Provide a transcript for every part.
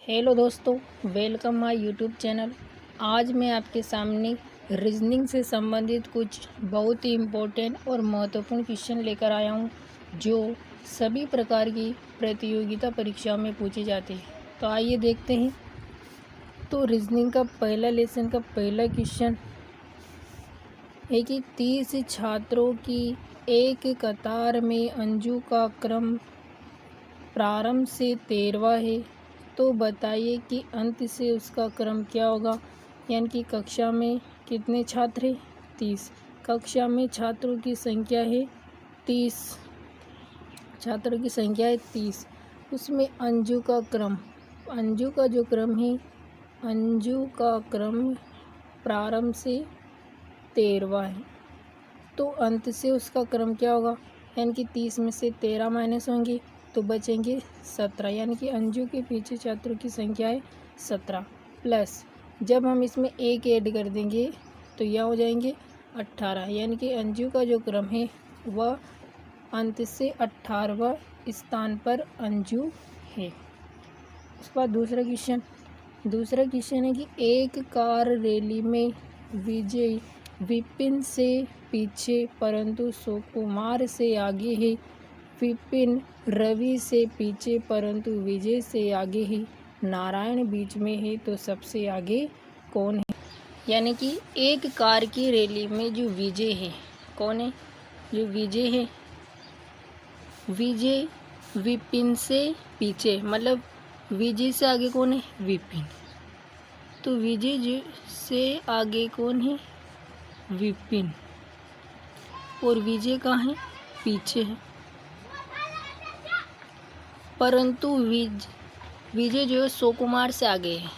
Hello दोस्तों, welcome my YouTube channel. आज मैं आपके सामने रीजनिंग से संबंधित कुछ बहुत ही इम्पोर्टेंट और महत्वपूर्ण क्वेश्चन लेकर आया हूं, जो सभी प्रकार की प्रतियोगिता परीक्षाओं में पूछे जाते हैं। तो आइए देखते हैं। तो रीजनिंग का पहला लेसन का पहला क्वेश्चन है कि 30 छात्रों की एक कतार में अंजू का क्रम प्रारंभ से 13वां है, तो बताइए कि अंत से उसका क्रम क्या होगा। यानी कि कक्षा में कितने छात्र हैं? 30। कक्षा में छात्रों की संख्या है 30। छात्रों की संख्या है 30। उसमें अंजू का क्रम, अंजू का जो क्रम है, अंजू का क्रम प्रारंभ से 13वां है, तो अंत से उसका क्रम क्या होगा। यानी कि 30 में से 13 माइनस होंगे तो बचेंगे 17। यानी कि अंजू के पीछे छात्रों की संख्या है 17। प्लस जब हम इसमें एक ऐड कर देंगे तो यह हो जाएंगे 18। यानी कि अंजू का जो क्रम है वह अंत से 18वां स्थान पर अंजू है। उसके बाद दूसरा क्वेश्चन है कि एक कार रैली में विजय विपिन से पीछे परंतु सुकुमार से आगे है। विपिन रवि से पीछे परंतु विजय से आगे है। नारायण बीच में है, तो सबसे आगे कौन है। यानी कि एक कार की रैली में जो विजय है, कौन है? जो विजय है, विजय विपिन से पीछे, मतलब विजय से आगे कौन है? विपिन। तो विजय जी से आगे कौन है? विपिन। और विजय कहाँ है? पीछे है। परंतु विजय जो है सुकुमार से आगे है,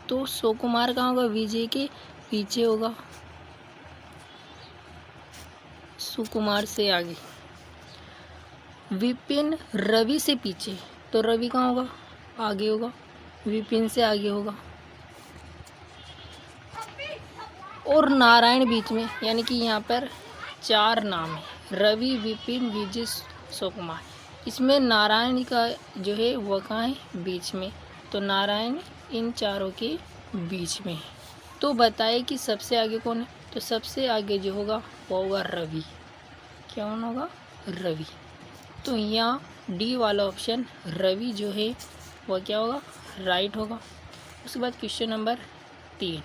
तो सुकुमार कहाँ होगा? विजय के पीछे होगा, सुकुमार से आगे। विपिन रवि से पीछे, तो रवि कहाँ होगा? आगे होगा, विपिन से आगे होगा। और नारायण बीच में, यानी कि यहाँ पर 4 नाम है, रवि, विपिन, विजय, सुकुमार। इसमें नारायण का जो है वह कहाँ है? बीच में। तो नारायण इन चारों के बीच में है। तो बताए कि सबसे आगे कौन है। तो सबसे आगे जो होगा वो होगा रवि। क्या होगा? रवि। तो यहाँ डी वाला ऑप्शन रवि जो है वह क्या होगा? राइट होगा। उसके बाद क्वेश्चन नंबर 3।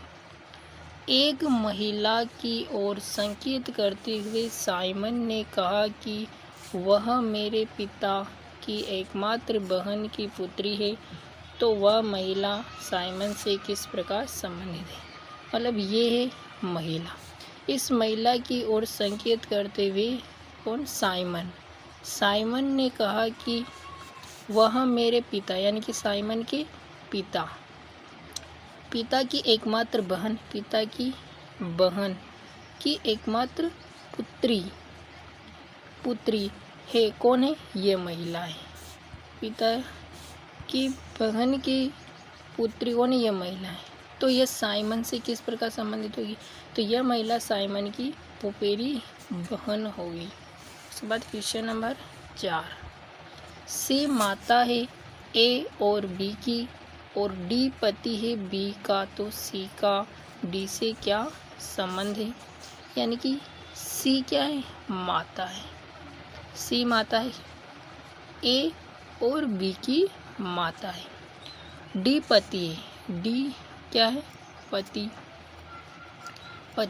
एक महिला की ओर संकेत करते हुए साइमन ने कहा कि वह मेरे पिता की एकमात्र बहन की पुत्री है, तो वह महिला साइमन से किस प्रकार संबंधित है। मतलब ये है महिला। इस महिला की ओर संकेत करते हुए कौन? साइमन। साइमन ने कहा कि वह मेरे पिता, यानी कि साइमन के पिता की एकमात्र बहन, पिता की बहन की एकमात्र पुत्री है। कौन है? ये महिला है। पिता की बहन की पुत्री कौन है? ये महिला है। तो यह साइमन से किस प्रकार संबंधित होगी। तो यह महिला साइमन की पुपेरी बहन होगी। उसके बाद क्वेश्चन नंबर 4। सी माता है ए और बी की, और डी पति है बी का, तो सी का डी से क्या संबंध है। यानी कि सी क्या है? माता है। सी माता है, ए और बी की माता है। डी पति है, डी क्या है? पति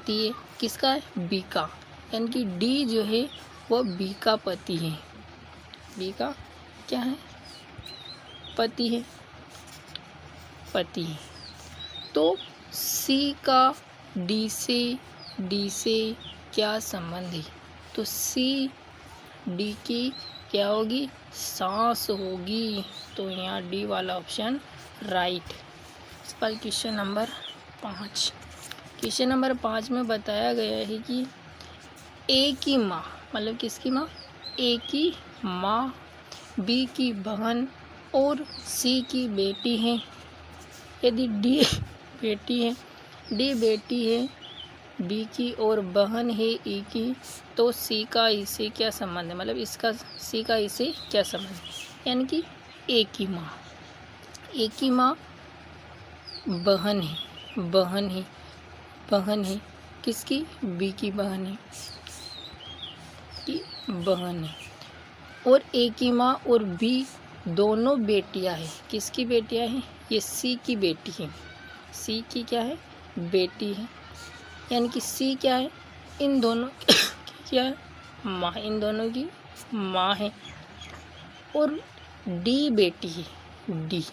है। किसका है? बी का। यानी कि डी जो है वह बी का पति है। बी का क्या है? पति है। तो सी का डी से क्या संबंध है। तो सी डी की क्या होगी? सास होगी। तो यहाँ डी वाला ऑप्शन राइट। इस पर क्वेश्चन नंबर 5। क्वेश्चन नंबर 5 में बताया गया है कि ए की माँ, मतलब किसकी माँ? ए की माँ बी की बहन और सी की बेटी है। यदि डी बेटी है बी की और बहन है ई की, तो सी का इससे क्या संबंध है। मतलब इसका सी का इससे क्या संबंध है। यानी कि ए की माँ बहन है, बहन है, बहन है, किसकी? बी की बहन है, की बहन है। और ए की माँ और बी दोनों बेटियां हैं, किसकी बेटियां हैं? ये सी की बेटी है, सी की क्या है? बेटी है, यानी कि सी क्या है? इन दोनों की क्या है? माँ, इन दोनों की माँ है। और डी बेटी है, डी,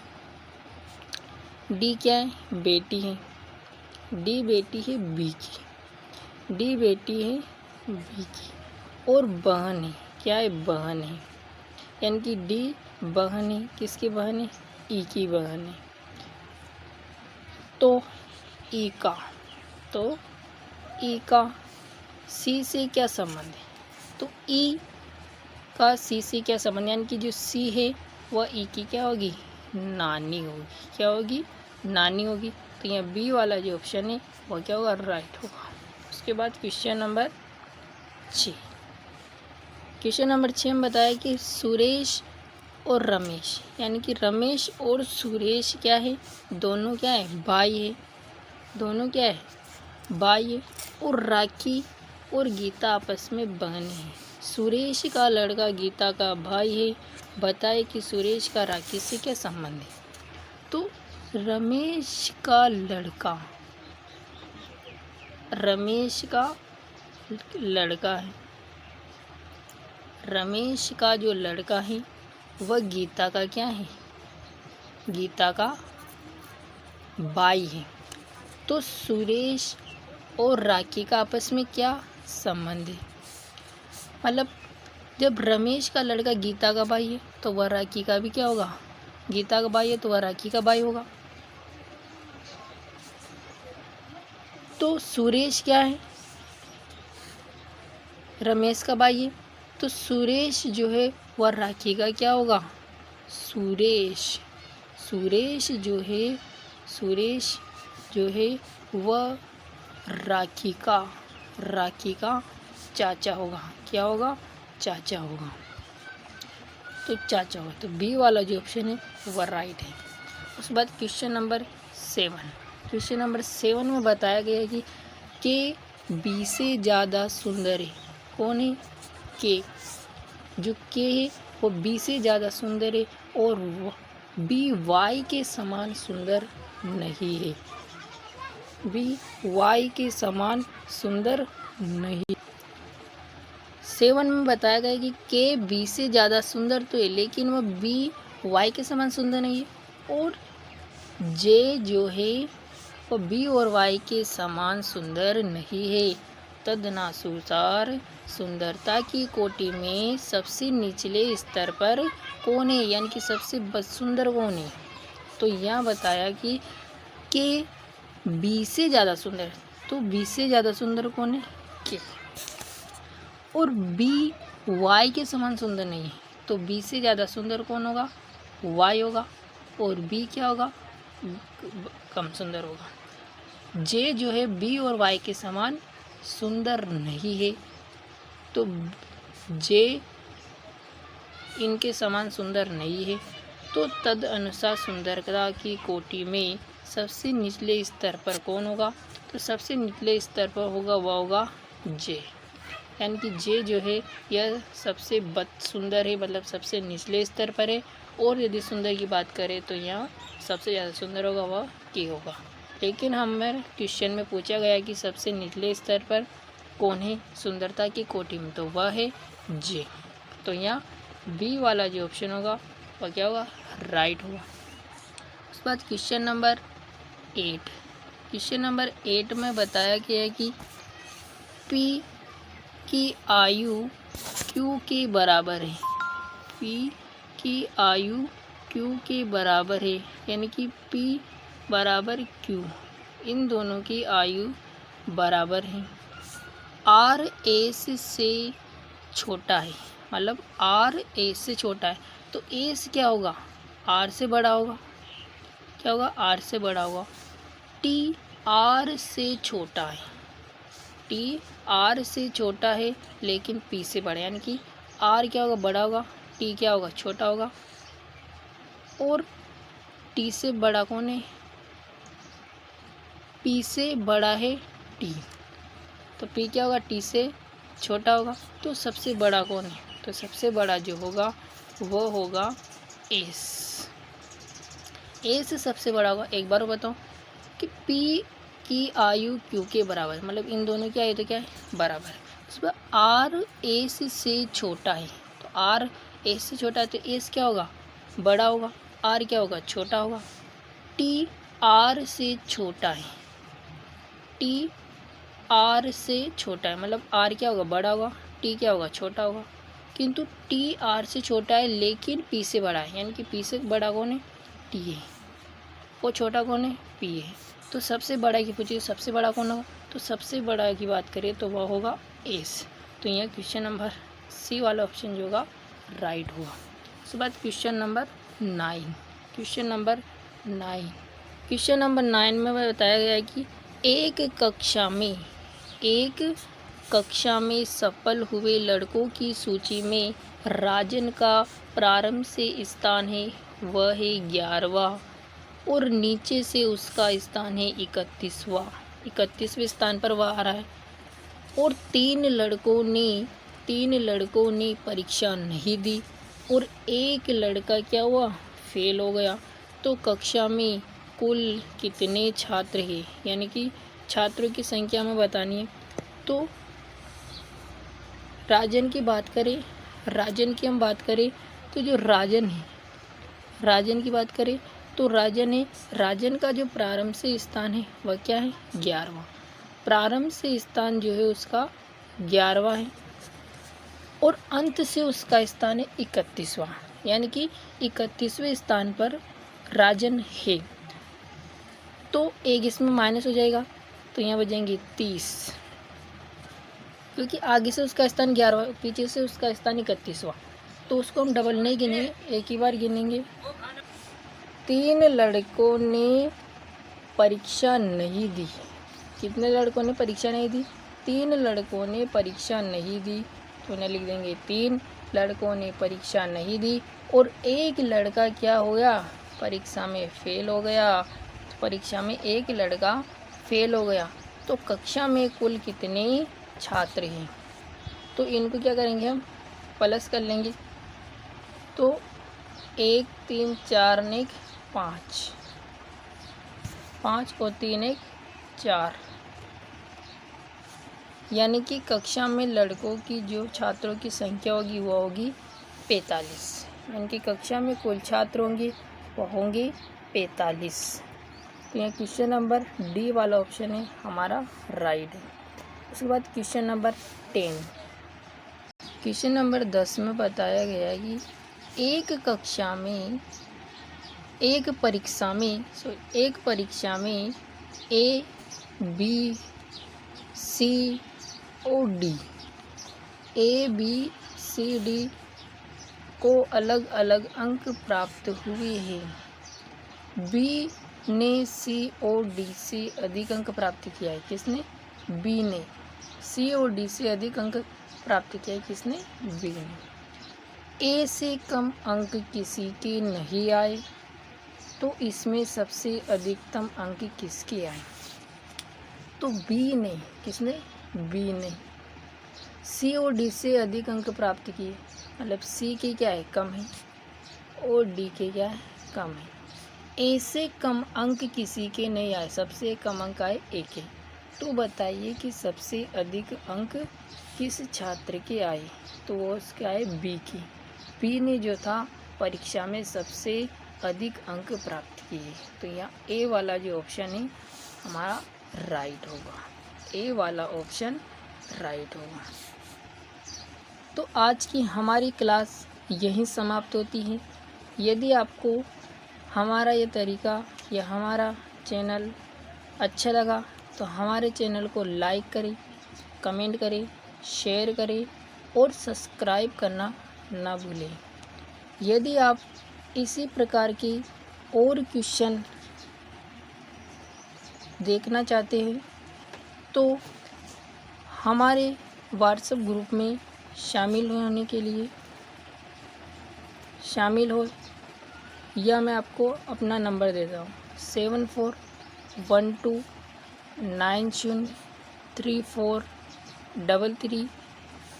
डी क्या है? बेटी है, डी बेटी है बी की, डी बेटी है बी की। और बहन है, क्या है? बहन है, यानी कि डी बहन है, किसकी बहन है? ई की बहन है। तो ई का, तो ई का सी से क्या संबंध है? तो ई का सी से क्या संबंध, यानी कि जो सी है वह ई की क्या होगी? नानी होगी, क्या होगी? नानी होगी। तो यहाँ बी वाला जो ऑप्शन है वह क्या होगा? राइट होगा। उसके बाद क्वेश्चन नंबर 6, क्वेश्चन नंबर 6 में बताया कि सुरेश और रमेश, यानी कि रमेश और सुरेश क्या है? दोनों क्या है? भाई है, दोनों क्या है? भाई है। और राखी और गीता आपस में बहन है। सुरेश का लड़का गीता का भाई है, बताए कि सुरेश का राखी से क्या संबंध है? तो रमेश का लड़का, रमेश का लड़का है, रमेश का जो लड़का है वह गीता का क्या है? गीता का भाई है। तो सुरेश और राखी का आपस में क्या संबंध है? मतलब जब रमेश का लड़का गीता का भाई है तो वह राखी का भी क्या होगा? गीता का भाई है तो वह राखी का भाई होगा। तो सुरेश क्या है? रमेश का भाई है, तो सुरेश जो है वह राखी का क्या होगा? सुरेश, सुरेश जो है, सुरेश जो है वह राखी का चाचा होगा, क्या होगा? चाचा होगा। तो चाचा होगा, तो बी वाला जो ऑप्शन है वह राइट है। उसके बाद क्वेश्चन नंबर 7, क्वेश्चन नंबर 7 में बताया गया है कि के बी से ज़्यादा सुंदर है। कौन है? के, जो के है वो बी से ज़्यादा सुंदर है और बी वाई के समान सुंदर नहीं है, बी वाई के समान सुंदर नहीं। 7 में बताया गया कि के बी से ज़्यादा सुंदर तो है लेकिन वह बी वाई के समान सुंदर नहीं है। और जे जो है वह बी और वाई के समान सुंदर नहीं है। तदनुसार सुंदरता की कोटि में सबसे निचले स्तर पर कौन है, यानी कि सबसे सुंदर कौन है? तो यहाँ बताया कि के बी से ज़्यादा सुंदर, तो बी से ज़्यादा सुंदर कौन है? के। और बी वाई के समान सुंदर नहीं है, तो बी से ज़्यादा सुंदर कौन होगा? वाई होगा। और बी क्या होगा? कम सुंदर होगा। जे जो है बी और वाई के समान सुंदर नहीं है, तो जे इनके समान सुंदर नहीं है। तो तदनुसार सुंदरता की कोटि में सबसे निचले स्तर पर कौन होगा? तो सबसे निचले स्तर पर होगा वह होगा जे, यानी कि जे जो है यह सबसे सुंदर है, मतलब सबसे निचले स्तर पर है। और यदि सुंदर की बात करें तो यहाँ सबसे ज़्यादा सुंदर होगा वह के होगा। लेकिन हमें क्वेश्चन में पूछा गया कि सबसे निचले स्तर पर कौन है सुंदरता की कोटि में, तो वह है जे। तो यहाँ बी वाला जो ऑप्शन होगा वह क्या होगा? राइट होगा। उसके बाद क्वेश्चन नंबर 8, क्वेश्चन नंबर 8 में बताया गया है कि पी की आयु क्यू के बराबर है, पी की आयु क्यू के बराबर है, यानी कि पी बराबर क्यू, इन दोनों की आयु बराबर है। आर एस से छोटा है, मतलब आर एस से छोटा है, तो एस क्या होगा? आर से बड़ा होगा, क्या होगा? आर से बड़ा होगा। टी आर से छोटा है, टी आर से छोटा है लेकिन पी से बड़ा, यानी कि आर क्या होगा? बड़ा होगा, टी क्या होगा? छोटा होगा। और टी से बड़ा कौन है? P से बड़ा है T, तो P क्या होगा, T से छोटा होगा। तो सबसे बड़ा कौन है, तो सबसे बड़ा जो होगा वो होगा S। A से सबसे बड़ा होगा। एक बार बताओ कि P की आयु Q के बराबर, मतलब इन दोनों की आयु तो क्या है, बराबर। उसमें R S से छोटा है, तो R S से छोटा है तो S क्या होगा, बड़ा होगा, R क्या होगा, छोटा होगा। T R से छोटा है, T R से छोटा है, मतलब R क्या होगा, बड़ा होगा, T क्या होगा, छोटा होगा। किंतु T R से छोटा है लेकिन P से बड़ा है, यानी कि P से बड़ा कौन है, T है, वो छोटा कौन है, P है। तो सबसे बड़ा की पूछिए, सबसे बड़ा कौन होगा, तो सबसे बड़ा की बात करें तो वह होगा S। तो यहाँ क्वेश्चन नंबर C वाला ऑप्शन जो होगा राइट होगा। उसके बाद question number 9, question number 9, question number 9 में बताया गया है कि एक कक्षा में सफल हुए लड़कों की सूची में राजन का प्रारंभ से स्थान है वह है 11वां, और नीचे से उसका स्थान है 31वें स्थान पर वह आ रहा है। और तीन लड़कों ने परीक्षा नहीं दी और एक लड़का क्या हुआ, फेल हो गया। तो कक्षा में कुल कितने छात्र हैं, यानी कि छात्रों की संख्या में बतानी है। तो राजन की हम बात करें तो जो राजन की बात करें तो राजन का जो प्रारंभ से स्थान है वह क्या है, 11वां। प्रारंभ से स्थान जो है उसका 11वां है और अंत से उसका स्थान है 31वां, यानी कि 31वें स्थान पर राजन है। तो एक इसमें माइनस हो जाएगा, तो यहाँ बचेंगे 30, क्योंकि आगे से उसका स्थान 11वां, पीछे से उसका स्थान 31वां, तो उसको हम डबल नहीं गिनेंगे, एक ही बार गिनेंगे। तीन लड़कों ने परीक्षा नहीं दी, कितने लड़कों ने परीक्षा नहीं दी, 3 लड़कों ने परीक्षा नहीं दी, तो उन्हें लिख देंगे 3 लड़कों ने परीक्षा नहीं दी और एक लड़का क्या हो गया, परीक्षा में फेल हो गया। तो परीक्षा में एक लड़का फेल हो गया। तो कक्षा में कुल कितने छात्र हैं, तो इनको क्या करेंगे, हम प्लस कर लेंगे। तो 1 3 4 ने 5 और 3 1 4, यानी कि कक्षा में लड़कों की जो छात्रों की संख्या होगी वह होगी 45, यानी कि कक्षा में कुल छात्र होंगे वह होंगे 45। तो यहाँ क्वेश्चन नंबर डी वाला ऑप्शन है हमारा राइट है। उसके बाद क्वेश्चन नंबर 10, क्वेश्चन नंबर 10 में बताया गया है कि एक परीक्षा में A B C D को अलग अलग अंक प्राप्त हुए हैं। B ने C और D से अधिक अंक प्राप्त किया है, किसने, B ने। C और D से अधिक अंक प्राप्त किया है, किसने, B ने। A से कम अंक किसी के नहीं आए, तो इसमें सबसे अधिकतम अंक किसके आए, तो B ने, किसने, B ने। C और D से अधिक अंक प्राप्त किए, मतलब C के क्या है, कम है और D के क्या है, कम है। A से कम अंक किसी के नहीं आए, सबसे कम अंक आए A के। तो बताइए कि सबसे अधिक अंक किस छात्र के आए, तो वो उसके आए B के। B ने जो था परीक्षा में सबसे अधिक अंक प्राप्त किए, तो यहाँ A वाला जो ऑप्शन है हमारा राइट होगा, A वाला ऑप्शन राइट होगा। तो आज की हमारी क्लास यहीं समाप्त होती है। यदि आपको हमारा ये तरीका या हमारा चैनल अच्छा लगा तो हमारे चैनल को लाइक करें, कमेंट करें, शेयर करें और सब्सक्राइब करना ना भूलें। यदि आप इसी प्रकार की और क्वेश्चन देखना चाहते हैं तो हमारे व्हाट्सएप ग्रुप में शामिल होने के लिए शामिल हो, या मैं आपको अपना नंबर देता हूँ 7412 903433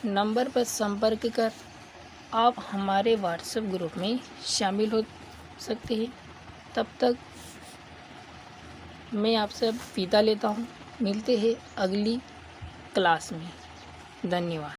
नंबर पर संपर्क कर आप हमारे व्हाट्सएप ग्रुप में शामिल हो सकते हैं। तब तक मैं आपसे विदा लेता हूँ। मिलते हैं अगली क्लास में। धन्यवाद।